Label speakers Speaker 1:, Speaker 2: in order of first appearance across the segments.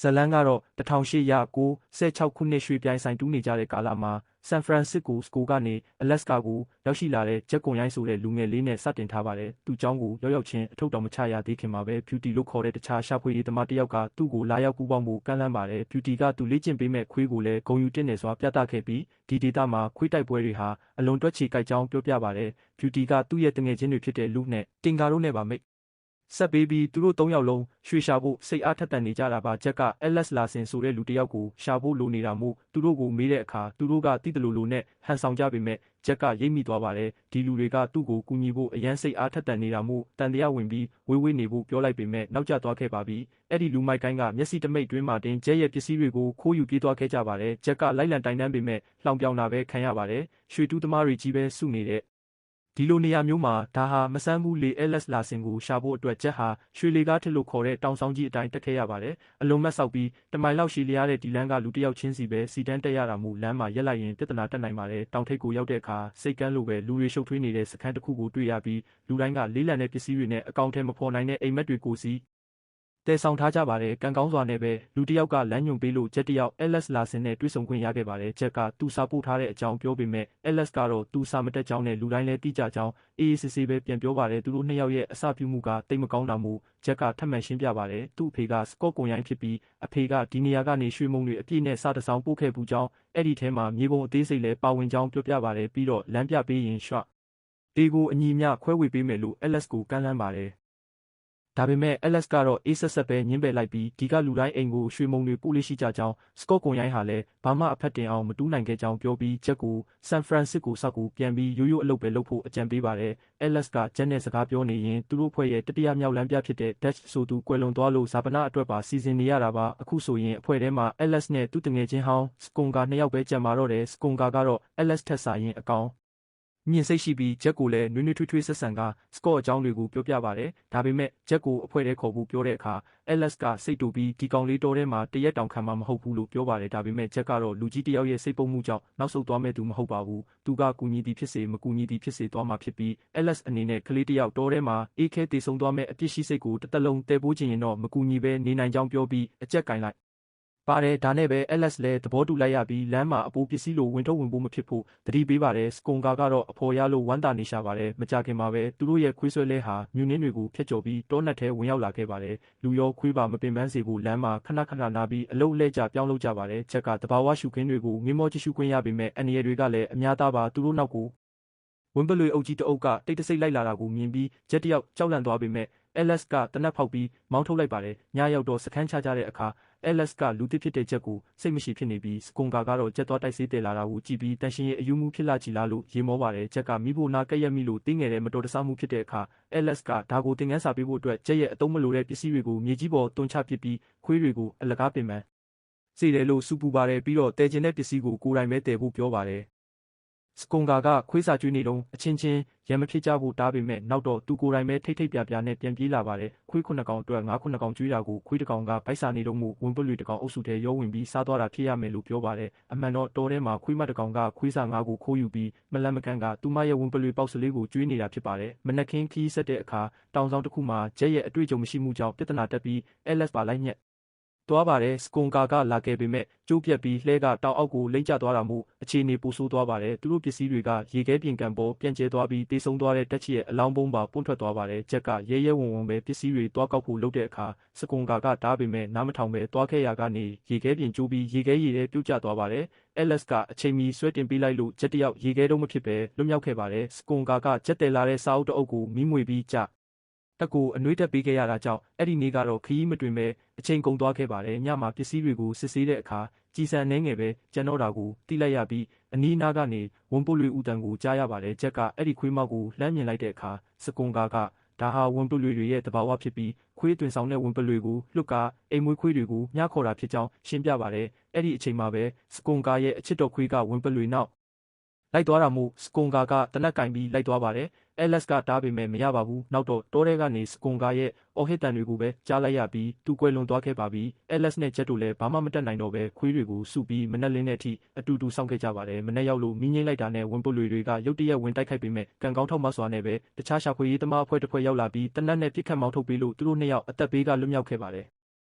Speaker 1: ဇလန်ကတော့1896ခုနှစ်ရွှေပြိုင်ဆိုင်တူးနေကြတဲ့ကာလမှာဆန်ဖရန်စစ္စကိုကနေ အလက်စကာကိုရောက်ရှိလာတဲ့ဂျက်ကွန်ရိုင်းဆိုတဲ့လူငယ်လေးနဲ့စတင်ထားပါတယ်။သူ့เจ้าကိုရောက်ချင်းအထုပ်တော်မချရသေးခင်မှာပဲ Beauty လို့ခေါ်တဲ့တခြားရှာဖွေရေးသမားတစ်ယောက်ကသူ့ကိုလာရောက်ပူးပေါင်းမှုကမ်းလှမ်းပါတယ်။ Beauty ကသူလေ့ကျင့်ပေးမဲ့ခွေးကိုလည်းဂုဏ်ယူတင်နေစွာပြသခဲ့ပြီးဒီဒေသမှာခွေးတိုက်ပွဲတွေဟာအလွန်တွက်ချေကြိုက်ကြောင်းပြောပြပါတယ်။ Beauty ကသူ့ရဲ့တငယ်ချင်းတွေဖြစ်တဲ့လူနဲ့တင်ကာတို့နဲ့ပါမိတ်ဆက်ပေးပြီးသူတို့၃ယောက်လုံးရွှေရှာဖို့စိတ်အားထက်သန်နေကြတာပါဂျက်ကအဲလက်စ်လာဆင်ဆိုတဲ့လူတစ်ယောက်ကိုရှာဖို့လိုနေတာမို့သူတို့ကိုမေးတဲ့အခါသူတို့ကတိတလူလိုနဲ့ဟန်ဆောင်ကြပေမဲ့ဂျက်ကရိပ်မိသွားပါတယ်ဒီလူတွေကသူ့ကိုကူညီဖို့အရန်စိတ်အားထက်သန်နေတာမို့တန်တရားဝင်ပြီးဝေးနေဖို့ပြောလိုက်ပေမဲ့နောက်ကျသွားခဲ့ပါပြီအဲ့ဒီလူမိုက်ကိုင်းကမျက်စိတမိတ်တွင်းမှာတင်ဂျက်ရဲ့ပစ္စည်းတွေကိုခိုးယူပြေးသွားခဲ့ကြပါတယ်ဂျက်ကလိုက်လံတိုင်တန်းပေမဲ့လှောင်ပြောင်တာပဲခံရပါတယ်ရွှေတူးသမားတွေကြီးပဲစုနေတဲ့ဒီလိုနေရာမျိုးမှာဒါဟာမဆန်းဘူးလေအဲလက်စ်လာဆင်ကိုရှာဖို့အတွက်ဂျက်ဟာရွှေလေကားထစ်လို့ခေါ်တဲ့တောင်ဆောင်ကြီးအတိုင်းတက်ခဲ့ရပါတယ်အလုံးမက်ဆောက်ပြီးတမိုင်လောက်ရှည်လျားတဲ့ဒီလမ်းကလူတစ်ယောက်ချင်းစီပဲစီတန်းတက်ရတာမို့လမ်းမှာရက်လိုက်ရင်ပြဿနာတက်နိုင်ပါတယ်တောင်ထိပ်ကိုရောက်တဲ့အခါစိတ်ကန်းလိုပဲလူတွေရှုပ်ထွေးနေတဲ့စခန်းတစ်ခုကိုတွေ့ရပြီးလူတိုင်းကလေးလံတဲ့ပစ္စည်းတွေနဲ့အကောင့်ထဲမဖော်နိုင်တဲ့အိမ်မက်တွေကိုစီတဲဆောင်ထားကြပါတယ်ကံကောင်းစွာနဲ့ပဲလူတစ်ယောက်ကလမ်းညွန်ပေးလို့ဂျက်တစ်ယောက်အဲလက်စ်လာဆင်နဲ့တွေ့ဆုံခွင့်ရခဲ့ပါတယ်ဂျက်ကသူစာပို့ထားတဲ့အကြောင်းပြောပေမဲ့အဲလက်စ်ကတော့သူစာမတက်ကြောင်းနဲ့လူတိုင်းလည်းတိကျကြောင်းအေးစစ်စစ်ပဲပြန်ပြောပါတယ်သူတို့နှစ်ယောက်ရဲ့အစပြုမှုကတိတ်မကောင်းတာမို့ဂျက်ကထပ်မံရှင်းပြပါတယ်သူ့အဖေကစကော့ကွန်ရိုင်းဖြစ်ပြီးအဖေကဒီနေရာကနေရွှေမုံတွေအပြည့်နဲ့စားတစောင်းပို့ခဲ့ပူကြောင်းအဲ့ဒီထဲမှာမြေပုံအသေးစိတ်လည်းပါဝင်ကြောင်းပြောပြပါတယ်ပြီးတော့လမ်းပြပေးရင်ရွှတေးကိုအညီအမျှခွဲဝေပေးမယ်လို့အဲလက်စ်ကိုကမ်းလှမ်းပါတယ်ဒါပေမဲ့အဲလက်စ်ကတော့အေးဆက်ဆက်ပဲညင်းပယ်လိုက်ပြီးဒီကလူတိုင်းအိမ်ကိုရွှေမုံတွေပို့လေးရှိကြကြောင်းစကော့ကွန်ရိုင်းဟာလည်းဘာမှအဖက်တင်အောင်မတူးနိုင်ခဲ့ကြောင်းပြောပြီးဂျက်ကိုဆန်ဖရန်စစ္စကိုဆောက်ကိုပြန်ပြီးရိုးရိုးအလုပ်ပဲလုပ်ဖို့အကြံပေးပါတယ်အဲလက်စ်ကဂျက်နဲ့စကားပြောနေရင်သူတို့အဖွဲ့ရဲ့တတိယမြောက်လမ်းပြဖြစ်တဲ့ Dutch ဆိုသူကွယ်လွန်သွားလို့ဇာပနာအတွက်ပါစီစဉ်နေရတာပါအခုဆိုရင်အဖွဲ့ထဲမှာအဲလက်စ်နဲ့သူ့တငယ်ချင်းဟောင်းစကွန်ကာနှစ်ယောက်ပဲကြံပါတော့တယ်စကွန်ကာကတော့အဲလက်စ်ထက်စာရင်အကောင်မြင့်စိတ်ရှိပြီးဂျက်ကိုလည်းနွေးနွေးထွေးထွေးဆက်ဆံကစကော့အကြောင်းတွေကိုပြောပြပါတယ်ဒါပေမဲ့ဂျက်ကိုအဖွဲ့ထဲခေါ်ဖို့ပြောတဲ့အခါအဲလက်စ်ကစိတ်တူပြီးဒီကောင်လေးတော်ထဲမှာတရက်တောင်ခံမှာမဟုတ်ဘူးလို့ပြောပါတယ်ဒါပေမဲ့ဂျက်ကတော့လူကြီးတစ်ယောက်ရဲ့စိတ်ပုတ်မှုကြောင့်နောက်ဆုတ်သွားမဲ့သူမဟုတ်ပါဘူးသူကကူညီသည်ဖြစ်စေမကူညီသည်ဖြစ်စေသွားမှာဖြစ်ပြီးအဲလက်စ်အနေနဲ့ကလေးတစ်ယောက်တော်ထဲမှာအေးခဲတည်ဆုံသွားမဲ့အပြစ်ရှိစိတ်ကိုတစ်သက်လုံးတည်ပိုးခြင်းရင်တော့မကူညီပဲနေနိုင်ကြောင်းပြောပြီးအကြက်ကင်လိုက်ပါတယ်ဒါနဲ့ပဲအဲလက်စ်လည်းသဘောတူလိုက်ရပြီးလမ်းမှာအပိုးပစ္စည်းလိုဝင်ထုတ်ဝင်ပို့မဖြစ်ဖို့တတိပေးပါတယ်စကွန်ကာကတော့အဖော်ရလို့ဝမ်းသာနေရှာပါတယ်မကြခင်မှာပဲသူတို့ရဲ့ခွေးဆွဲလဲဟာမြူနင်းတွေကိုဖျက်ကျော်ပြီးတောနက်ထဲဝင်ရောက်လာခဲ့ပါတယ်လူရောခွေးပါမပင်ပန်းစေဖို့လမ်းမှာခဏနာပြီးအလုတ်လဲကြပြောင်းလုပ်ကြပါတယ်ချက်ကတဘာဝရှုခင်းတွေကိုငင်းမောကြည့်ရှုခွင့်ရပေမဲ့အန်ရယ်တွေကလည်းအများသားပါသူတို့နောက်ကိုဝင်းပလွေအုပ်ကြီးတအုပ်ကတိတ်တဆိတ်လိုက်လာတာကိုမြင်ပြီးဂျက်တယောက်ကြောက်လန့်သွားပေမဲ့အဲလက်စ်ကတနက်ဖောက်ပြီးမောင်းထုတ်လိုက်ပါတယ်ညရောက်တော့စခန်းချကြတဲ့အခါအဲလက်စ်ကလူတစ်ဖြစ်တဲ့ဂျက်ကိုစိတ်မရှိဖြစ်နေပြီးစကွန်ကာကတော့ဂျက်သွားတိုက်ဆေးတယ်လာတာကိုကြည့်ပြီးတန်ရှင်ရဲ့အယူမှုဖြစ်လာကြည်လားလို့ရေမောပါတယ်ဂျက်ကမိဖို့နာကက်ရက်မိလို့တင်းငယ်တဲ့မတော်တဆမှုဖြစ်တဲ့အခါအဲလက်စ်ကဒါကိုတင်ငန်းစာပေးဖို့အတွက်ဂျက်ရဲ့အတုံးမလိုတဲ့ပစ္စည်းတွေကိုမြေကြီးပေါ်တွန်းချပစ်ပြီးခွေးတွေကိုအလကားပင်ပန်းစေတယ်လို့စူပူပါတယ်ပြီးတော့တဲကျင်တဲ့ပစ္စည်းကိုကိုယ်တိုင်ပဲတည်ဖို့ပြောပါတယ်စကွန်ကာကခွေးစာကျွေးနေတုန်းအချင်းချင်းရံမဖြစ်ကြဖို့တားပေမဲ့နောက်တော့သူကိုယ်တိုင်ပဲထိတ်ပြနဲ့ပြန်ပြေးလာပါတယ်ခွေး9ကောင်အတွက်ငါး9ကောင်ကျွေးတာကိုခွေးတစ်ကောင်ကဗိုက်စာနေတော့မှုဝင်ပလွေတစ်ကောင်အုပ်စုထဲရောဝင်ပြီးစားသွားတာဖြစ်ရမယ်လို့ပြောပါတယ်အမှန်တော့တော်ထဲမှာခွေးမတစ်ကောင်ကခွေးစာ9ကိုခိုးယူပြီးမလန့်မကန့်ကသူမရဲ့ဝင်ပလွေပေါက်စလေးကိုကျွေးနေတာဖြစ်ပါတယ်မနက်ခင်းခီးဆက်တဲ့အခါတောင်ဆောင်တစ်ခုမှာဂျက်ရဲ့အတွေ့အကြုံမရှိမှုကြောင့်ပြဿနာတက်ပြီးအဲလက်စ်ပါလိုက်ညက်သွားပါတယ်စကွန်ကာကလာခဲ့ပေမဲ့ကျိုးပြက်ပြီးလှဲကတောင်အောက်ကိုလိမ့်ကျသွားတာမို့အခြေအနေပိုဆိုးသွားပါတယ်သူတို့ပစ္စည်းတွေကရေခဲပြင်ကန်ပေါ်ပြန့်ကျဲသွားပြီးတေဆုံးသွားတဲ့တက်ချီရဲ့အလောင်းပုံးပါပွန့်ထွက်သွားပါတယ်ဂျက်ကရဲဝံပဲပစ္စည်းတွေတွားကောက်ဖို့လုပ်တဲ့အခါစကွန်ကာကတားပေမဲ့နားမထောင်ပဲတွားခဲ့ရကနေရေခဲပြင်ကျိုးပြီးရေခဲရည်ထဲပြုတ်ကျသွားပါတယ်အဲလက်စ်ကအချိန်မီဆွဲတင်ပေးလိုက်လို့ဂျက်တယောက်ရေခဲတုံးမဖြစ်ပဲလွတ်မြောက်ခဲ့ပါတယ်စကွန်ကာကဂျက်တယ်လာတဲ့စာအုပ်တအုပ်ကိုမိမွေပြီးကြတက်ကိုအနှွေးတက်ပေးခဲ့ရတာကြောင့်အဲ့ဒီနေ့ကတော့ခရီးမတွင်ပဲအချိန်ကုန်သွားခဲ့ပါတယ်ညမှာပစ္စည်းတွေကိုစစ်ဆေးတဲ့အခါကြည်စံနှဲငယ်ပဲကျန်တော့တာကိုတိလိုက်ရပြီးအနီးနားကနေဝန်ပုတ်လွေဦးတန်ကိုကြားရပါတယ်ဂျက်ကအဲ့ဒီခွေးမောက်ကိုလှမ်းမြင်လိုက်တဲ့အခါစကွန်ကာကဒါဟာဝန်ပုတ်လွေတွေရဲ့တဘာဝဖြစ်ပြီးခွေးတွင်ဆောင်တဲ့ဝန်ပုတ်လွေကိုလွတ်ကာအိမ်မွေးခွေးတွေကိုမျှခေါ်တာဖြစ်ကြောင်းရှင်းပြပါတယ်အဲ့ဒီအချိန်မှာပဲစကွန်ကာရဲ့အချစ်တော်ခွေးကဝန်ပုတ်လွေနောက်လိုက်သွားတာမို့စကွန်ကာကတနက်ကင်ပြီးလိုက်သွားပါတယ်အဲလက်စ်ကတားပေမဲ့မရပါဘူးနောက်တော့တောထဲကနေစကွန်ကာရဲ့အော်ဟစ်တန်တွေကိုပဲကြားလိုက်ရပြီးသူကွယ်လွန်သွားခဲ့ပါပြီအဲလက်စ်နဲ့ဂျက်တို့လည်းဘာမှမတတ်နိုင်တော့ပဲခွေးတွေကိုစုပြီးမနက်လင်းတဲ့အထိအတူတူစောင့်ခဲ့ကြပါတယ်မနေ့ရောက်လို့မီးငိမ့်လိုက်တာနဲ့ဝင်ပုတ်လွေတွေကရုတ်တရက်ဝင်တိုက်ခိုက်ပေမဲ့ကံကောင်းထောက်မစွာနဲ့ပဲတခြားရှာဖွေရေးသမားအဖွဲ့တစ်ဖွဲ့ရောက်လာပြီးတနက်နဲ့ပြစ်ခတ်မောင်းထုတ်ပေးလို့သူတို့နှစ်ယောက်အသက်ဘေးကလွတ်မြောက်ခဲ့ပါတယ်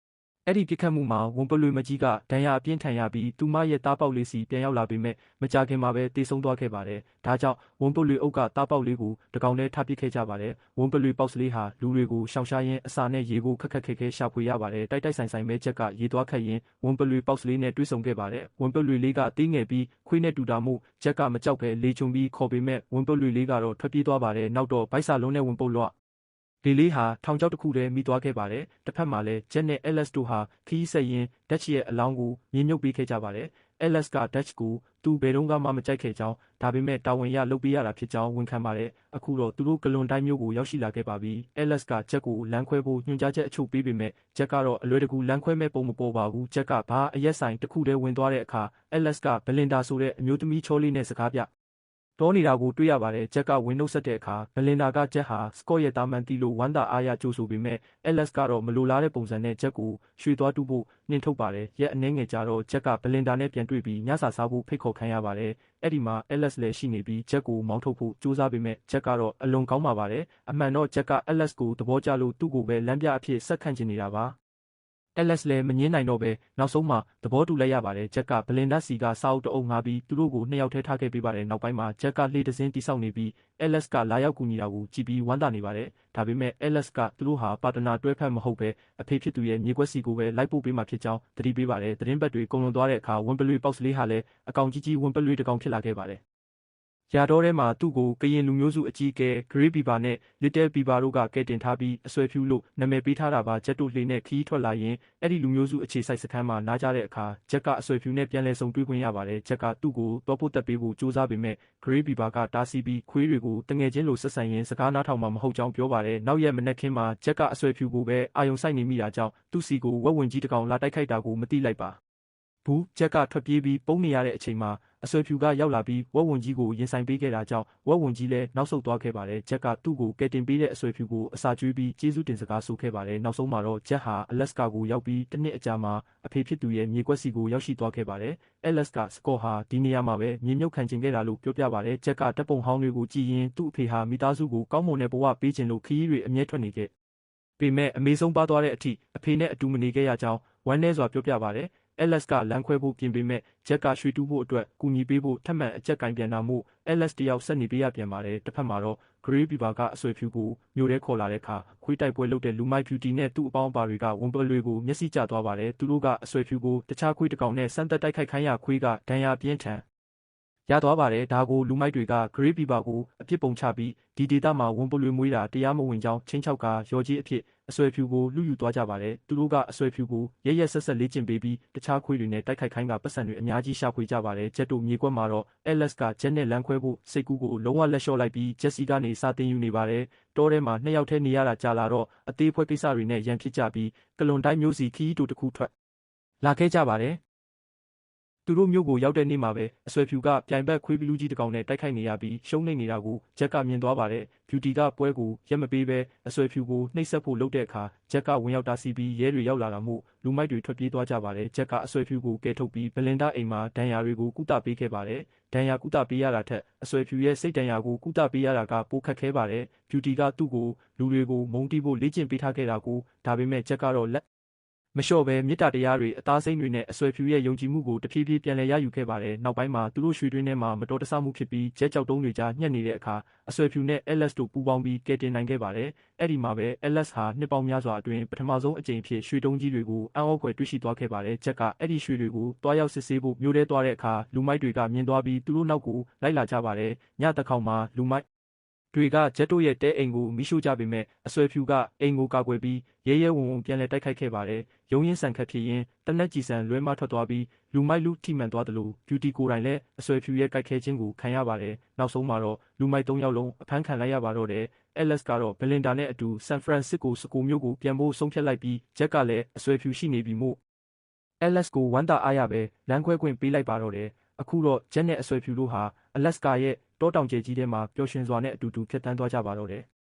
Speaker 1: အဲ့ဒီပြစ်ခတ်မှုမှာဝန်ပလွေမကြီးကဒဏ်ရာအပြင်းထန်ရပြီးသူမရဲ့တားပေါက်လေးစီပြန်ရောက်လာပေမဲ့မကြာခင်မှာပဲတေဆုံးသွားခဲ့ပါတယ်။ဒါကြောင့်ဝန်ပလွေအုပ်ကတားပေါက်လေးကိုတကောင်နဲ့ထားပစ်ခဲ့ကြပါတယ်။ဝန်ပလွေပေါက်စလေးဟာလူတွေကိုရှောင်ရှားရင်းအစာနဲ့ရေကိုခက်ခက်ခဲခဲရှာဖွေရပါတယ်။တိုက်ဆိုင်မဲချက်ကရေသွားခတ်ရင်းဝန်ပလွေပေါက်စလေးနဲ့တွေ့ဆုံခဲ့ပါတယ်။ဝန်ပလွေလေးကတေးငယ်ပြီးခွေးနဲ့တူတာမှုချက်ကမကြောက်ပဲလေချုံပြီးခေါ်ပေမဲ့ဝန်ပလွေလေးကတော့ထွက်ပြေးသွားပါတယ်။နောက်တော့ဗိုက်စာလုံးနဲ့ဝန်ပုတ်လွှလေလေးဟာထောင်ချောက်တစ်ခုတည်းမိသွားခဲ့ပါတယ်။တစ်ဖက်မှာလည်းဂျက်နဲ့အဲလက်စ်တို့ဟာခီးဆက်ရင်းဒက်ချ်ရဲ့အလောင်းကိုမြေမြုပ်ပေးခဲ့ကြပါတယ်။အဲလက်စ်ကဒက်ချ်ကိုသူဘယ်တော့မှမကြိုက်ခဲ့ကြောင်းဒါပေမဲ့တာဝန်ရလုပ်ပေးရတာဖြစ်ကြောင်းဝန်ခံပါတယ်။အခုတော့သူတို့ဂလွန်တိုင်းမျိုးကိုရောက်ရှိလာခဲ့ပါပြီ။အဲလက်စ်ကဂျက်ကိုလမ်းခွဲဖို့ညွှန်ကြားချက်အချို့ပေးပေမဲ့ဂျက်ကတော့အလွယ်တကူလမ်းခွဲမဲ့ပုံမပေါ်ပါဘူး။ဂျက်ကဘာအရက်ဆိုင်တစ်ခုတည်းဝင်သွားတဲ့အခါအဲလက်စ်ကဘလင်ဒါဆိုတဲ့အမျိုးသမီးချောလေးနဲ့စကားပြတောနေတာကိုတွေ့ရပါတယ်။ဂျက်ကဝင်နှုတ်ဆက်တဲ့အခါဘလင်ဒါကဂျက်ဟာစကော့ရဲ့တာမန်တီလိုဝမ်းသာအားရကြိုးဆိုပေမဲ့အဲလက်စ်ကတော့မလိုလားတဲ့ပုံစံနဲ့ဂျက်ကိုရွှေသွားတူးဖို့နှင်ထုတ်ပါတယ်။ရက်အနှဲငယ်ကြာတော့ဂျက်ကဘလင်ဒါနဲ့ပြန်တွေ့ပြီးညစာစားဖို့ဖိတ်ခေါ်ခံရပါတယ်။အဲ့ဒီမှာအဲလက်စ်လည်းရှိနေပြီးဂျက်ကိုမောင်းထုတ်ဖို့ကြိုးစားပေမဲ့ဂျက်ကတော့အလွန်ကောင်းပါပါတယ်။အမှန်တော့ဂျက်ကအဲလက်စ်ကိုသဘောကျလို့သူ့ကိုပဲလမ်းပြအဖြစ်ဆက်ခန့်ချင်နေတာပါ။အဲလက်စ်လည်းမငင်းနိုင်တော့ပဲနောက်ဆုံးမှာသဘောတူလိုက်ရပါတယ်ဂျက်ကဘလင်ဒါစီကစာအုပ်တအုပ်ငါပြီးသူတို့ကို2ယောက်ထဲထားခဲ့ပေးပါတယ်နောက်ပိုင်းမှာဂျက်ကလှေတစင်းတိဆောက်နေပြီးအဲလက်စ်ကလာရောက်ကူညီတာကိုကြည်ပြီးဝမ်းသာနေပါတယ်ဒါပေမဲ့အဲလက်စ်ကသူတို့ဟာပါတနာတွဲဖက်မဟုတ်ပဲအဖေဖြစ်သူရဲ့မြေကွက်စီကိုပဲလိုက်ပို့ပေးမှဖြစ်ကြောင်းသတိပေးပါတယ်သတင်းပတ်တွေကုန်လွန်သွားတဲ့အခါဝန်ပလွေပေါက်စလေးဟာလည်းအကောင်ကြီးဝန်ပလွေတစ်ကောင်ဖြစ်လာခဲ့ပါတယ်ရာတော်ထဲမှာသူ့ကိုကရင်လူမျိုးစုအကြီးအကဲ Great Beaver နဲ့ Little Beaver တို့ကကဲတင်ထားပြီးအဆွဲဖြူလို့နာမည်ပေးထားတာပါဂျက်တို့လှေနဲ့ခီးထွက်လာရင်အဲ့ဒီလူမျိုးစုအခြေစိုက်စခန်းမှာနားကြတဲ့အခါဂျက်ကအဆွဲဖြူနဲ့ပြန်လည်ဆုံတွေ့ခွင့်ရပါတယ်ဂျက်ကသူ့ကိုတော့ဖို့တက်ပေးဖို့ကြိုးစားပေမဲ့ Great Beaver ကတားဆီးပြီးခွေးတွေကိုတငယ်ချင်းလိုဆက်ဆံရင်းစကားနားထောင်မှမဟုတ်ကြောင်းပြောပါတယ်နောက်ရက်မနေ့ကင်းမှာဂျက်ကအဆွဲဖြူကိုပဲအာယုံဆိုင်နေမိတာကြောင့်သူ့စီကိုဝက်ဝင်ကြီးတစ်ကောင်လာတိုက်ခိုက်တာကိုမသိလိုက်ပါဘူးဂျက်ကထွက်ပြေးပြီးပုံနေရတဲ့အချိန်မှာအဆွေဖြူကရောက်လာပြီးဝက်ဝန်ကြီးကိုရင်ဆိုင်ပေးခဲ့တာကြောင့်ဝက်ဝန်ကြီးလည်းနောက်ဆုတ်သွားခဲ့ပါတယ်ဂျက်ကသူ့ကိုကယ်တင်ပေးတဲ့အဆွေဖြူကိုအစာကျွေးပြီးကျေးဇူးတင်စကားဆိုခဲ့ပါတယ်နောက်ဆုံးမှာတော့ဂျက်ဟာအလက်စကာကိုရောက်ပြီးတစ်နှစ်အကြာမှာအဖေဖြစ်သူရဲ့မြေကွက်စီကိုရောက်ရှိသွားခဲ့ပါတယ်အဲလက်စကစကော့ဟာဒီနေရာမှာပဲမြေမြုပ်ခံကျင်ခဲ့တာလို့ပြောပြပါတယ်ဂျက်ကတပ်ပုံဟောင်းတွေကိုကြည့်ရင်သူ့အဖေဟာမိသားစုကိုကောင်းမွန်တဲ့ဘဝပေးခြင်းလို့ခရီးတွေအမြဲထွက်နေခဲ့ပေမဲ့အမေဆုံးပါသွားတဲ့အထိအဖေနဲ့အတူမနေခဲ့ရကြောင်းဝမ်းနည်းစွာပြောပြပါတယ်အဲလက်စ်ကလမ်းခွဲဖို့ပြင်ပေမဲ့ဂျက်ကရွှေတူးဖို့အတွက်ကူညီပေးဖို့ထပ်မံအကြက်ကင်ပြန်တာမို့အဲလက်စ်တယောက်ဆက်နေပေးရပြန်ပါတယ်တစ်ဖက်မှာတော့ Great Beaver ကအဆွေဖြူကိုမြို့ထဲခေါ်လာတဲ့အခါခွေးတိုက်ပွဲလုပ်တဲ့လူမိုက် Beauty နဲ့သူ့အပေါင်းအပါတွေကဝန်ပလွေကိုမျက်စိကျသွားပါတယ်သူတို့ကအဆွေဖြူကိုတခြားခွေးတစ်ကောင်နဲ့စမ်းသက်တိုက်ခိုက်ခိုင်းရခွေးကဒဏ်ရာပြင်းထန်ရသွားပါတယ်ဒါကိုလူမိုက်တွေက Great Beaver ကိုအပြစ်ပုံချပြီးဒီဒေတာမှာဝန်ပလွေမွေးတာတရားမဝင်ကြောင်းချင်းချောက်ကရော်ကြီးအဖြစ်အဆွေဖြူကိုလူယူသွားကြပါတယ်သူတို့ကအဆွေဖြူကိုရက်ဆက်လေ့ကျင့်ပေးပြီးတခြားခွေးတွေနဲ့တိုက်ခိုက်ခိုင်းကပတ်စံတွေအများကြီးရှာဖွေကြပါတယ်ဂျက်တို့မြေကွက်မှာတော့အဲလက်စ်ကဂျက်နဲ့လမ်းခွဲဖို့စိတ်ကူးကိုလုံးဝလက်လျှော့လိုက်ပြီးဂျက်စီကနေစာတင်ယူနေပါတယ်တောထဲမှာ2ယောက်ထဲနေရတာကြာလာတော့အသေးဖွဲကိစ္စတွေနဲ့ရန်ဖြစ်ကြပြီးကလွန်တိုင်းမျိုးစီခီးတူတစ်ခုထွက်လာခဲ့ကြပါတယ်သူတို့မျိုးကိုရောက်တဲ့နေ့မှာပဲအဆွေဖြူကပြိုင်ဘက်ခွေးပလူးကြီးတစ်ကောင်နဲ့တိုက်ခိုက်နေရပြီးရှုံးနေနေတာကိုဂျက်ကမြင်သွားပါတယ်ဗျူတီကပွဲကိုရက်မပေးပဲအဆွေဖြူကိုနှိပ်စက်ဖို့လုပ်တဲ့အခါဂျက်ကဝင်ရောက်တာစီပြီးရဲတွေရောက်လာတာမို့လူမိုက်တွေထွက်ပြေးသွားကြပါတယ်ဂျက်ကအဆွေဖြူကိုကယ်ထုတ်ပြီးဘလင်ဒါအိမ်မှာဒဏ်ရာတွေကိုကုသပေးခဲ့ပါတယ်ဒဏ်ရာကုသပေးရတာထက်အဆွေဖြူရဲ့စိတ်ဒဏ်ရာကိုကုသပေးရတာကပိုခက်ခဲပါတယ်ဗျူတီကသူ့ကိုလူတွေကိုမုန်းတီးဖို့လေ့ကျင့်ပေးထားခဲ့တာကိုဒါပေမဲ့ဂျက်ကတော့လက်မလျှော့ပဲမေတ္တာတရားတွေအသားစိမ့်တွေနဲ့အဆွေဖြူရဲ့ယုံကြည်မှုကိုတဖြည်းဖြည်းပြန်လည်ရယူခဲ့ပါတယ်နောက်ပိုင်းမှာသူတို့ရွှေတွင်းထဲမှာမတော်တဆမှုဖြစ်ပြီးဂျက်ကြောက်တုံးတွေကြားညှက်နေတဲ့အခါအဆွေဖြူနဲ့အဲလက်စ်တို့ပူးပေါင်းပြီးကယ်တင်နိုင်ခဲ့ပါတယ်အဲ့ဒီမှာပဲအဲလက်စ်ဟာနှစ်ပေါင်းများစွာအတွင်းပထမဆုံးအကြိမ်ဖြစ်ရွှေတုံးကြီးတွေကိုအံ့ဩဖွယ်တွေ့ရှိသွားခဲ့ပါတယ်ဂျက်ကအဲ့ဒီရွှေတွေကိုတွားရောက်စစ်ဆေးဖို့မျိုးထဲသွားတဲ့အခါလူမိုက်တွေကမြင်သွားပြီးသူတို့နောက်ကိုလိုက်လာကြပါတယ်ညတစ်ခေါက်မှာလူမိုက်တွေကဂျက်တို့ရဲ့တဲအိမ်ကိုမိရှို့ကြပေမဲ့အဆွေဖြူကအိမ်ကိုကာကွယ်ပြီးရဲရဲဝံ့ဝံ့ပြန်လည်တိုက်ခိုက်ခဲ့ပါတယ်။ရုံးရင်းဆန်ခတ်ဖြစ်ရင်တနက်ကြီးဆန်လွဲမထွက်သွားပြီးလူမိုက်လူထိမှန်သွားတယ်လို့ဗျူတီကိုယ်တိုင်လည်းအဆွေဖြူရဲ့ကြိုက်ခဲခြင်းကိုခံရပါတယ်။နောက်ဆုံးမှာတော့လူမိုက်3ယောက်လုံးအဖမ်းခံလိုက်ရပါတော့တယ်။အဲလက်စ်ကတော့ဘလင်ဒါနဲ့အတူဆန်ဖရန်စစ္စကိုစကိုမြို့ကိုပြန်ဖို့ဆုံးဖြတ်လိုက်ပြီးဂျက်ကလည်းအဆွေဖြူရှိနေပြီမို့အဲလက်စ်ကိုဝမ်းသာအားရပဲလမ်းခွဲခွင့်ပေးလိုက်ပါတော့တယ်။အခုတော့ဂျက်နဲ့အဆွေဖြူတို့ဟာအလက်စကာရဲ့တောတောင်ကျဲကြီးထဲမှာပျော်ရွှင်စွာနဲ့အတူတူဖြတ်တန်းသွားကြပါတော့တယ်။